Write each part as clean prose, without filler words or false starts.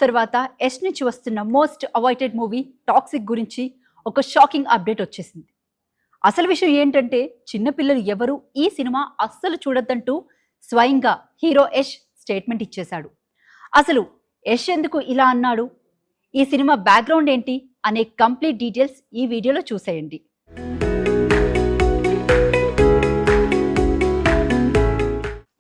తర్వాత యష్ నుంచి వస్తున్న మోస్ట్ అవైటెడ్ మూవీ టాక్సిక్ గురించి ఒక షాకింగ్ అప్డేట్ వచ్చేసింది. అసలు విషయం ఏంటంటే చిన్నపిల్లలు ఎవరు ఈ సినిమా అస్సలు చూడొద్దంటూ స్వయంగా హీరో యష్ స్టేట్మెంట్ ఇచ్చేశాడు. అసలు యష్ ఎందుకు ఇలా అన్నాడు, ఈ సినిమా బ్యాక్గ్రౌండ్ ఏంటి అనే కంప్లీట్ డీటెయిల్స్ ఈ వీడియోలో చూసేయండి.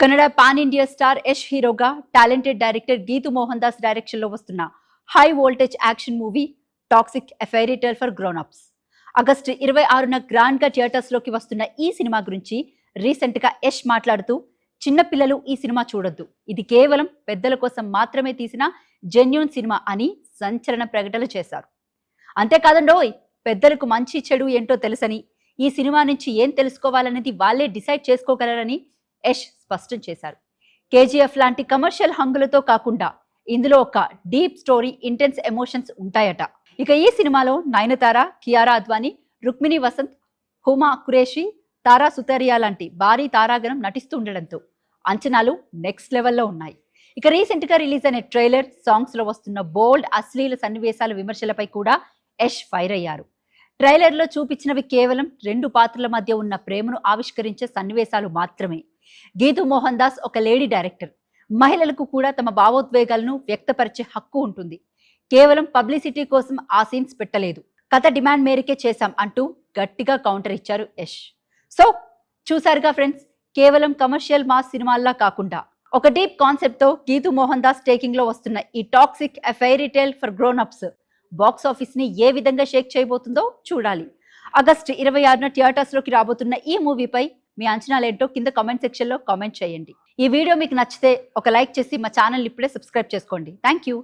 Kannada pan India star Yash హీరోగా టాలెంటెడ్ డైరెక్టర్ గీతు మోహన్ దాస్ డైరెక్షన్లో వస్తున్న high voltage action movie Toxic a fairy tale for grown ups August 26న గ్రాండ్గా థియేటర్స్లోకి వస్తున్న ఈ సినిమా గురించి రీసెంట్గా యష్ మాట్లాడుతూ చిన్నపిల్లలు ఈ సినిమా చూడొద్దు, ఇది కేవలం పెద్దల కోసం మాత్రమే తీసిన జెన్యూన్ సినిమా అని సంచలన ప్రకటనలు చేశారు. అంతేకాదండోయ్, పెద్దలకు మంచి చెడు ఏంటో తెలుసని, ఈ సినిమా నుంచి ఏం తెలుసుకోవాలనేది వాళ్ళే డిసైడ్ చేసుకోగలరని యష్ స్పష్టం చేశారు. కేజీఎఫ్ లాంటి కమర్షియల్ హంగులతో కాకుండా ఇందులో ఒక డీప్ స్టోరీ, ఇంటెన్స్ ఎమోషన్స్ ఉంటాయట. ఇక ఈ సినిమాలో నయనతార, కియారా అద్వానీ, రుక్మిణి వసంత్, హుమా ఖురేషి, తారా సుతారియా లాంటి భారీ తారాగణం నటిస్తూ ఉండడంతో అంచనాలు నెక్స్ట్ లెవెల్లో ఉన్నాయి. ఇక రీసెంట్గా రిలీజ్ అయిన ట్రైలర్, సాంగ్స్లో వస్తున్న బోల్డ్ అశ్లీల సన్నివేశాల విమర్శలపై కూడా యష్ ఫైర్ అయ్యారు. ట్రైలర్లో చూపించినవి కేవలం 2 పాత్రల మధ్య ఉన్న ప్రేమను ఆవిష్కరించే సన్నివేశాలు మాత్రమే. గీతు మోహన్ దాస్ ఒక లేడీ డైరెక్టర్. మహిళలకు కూడా తమ భావోద్వేగాలను వ్యక్తపరిచే హక్కు ఉంటుంది. కేవలం పబ్లిసిటీ కోసం ఆ సీన్స్ పెట్టలేదు, కథ డిమాండ్ మేరకే చేశాం అంటూ గట్టిగా కౌంటర్ ఇచ్చారు యష్. సో చూసారుగా ఫ్రెండ్స్, కేవలం కమర్షియల్ మాస్ సినిమాల్లా కాకుండా ఒక డీప్ కాన్సెప్ట్తో గీతు మోహన్ దాస్ టేకింగ్ లో వస్తున్న ఈ toxic a fairy tale for grown ups box office ని ఏ విధంగా షేక్ చేయబోతుందో చూడాలి. ఆగస్టు 26న థియేటర్స్ లోకి రాబోతున్న ఈ మూవీపై మీ అంచనాలేంటో కింద కామెంట్ సెక్షన్ లో కామెంట్ చేయండి. ఈ వీడియో మీకు నచ్చితే ఒక లైక్ చేసి మా ఛానల్ ఇప్పుడే సబ్స్క్రైబ్ చేసుకోండి. Thank you.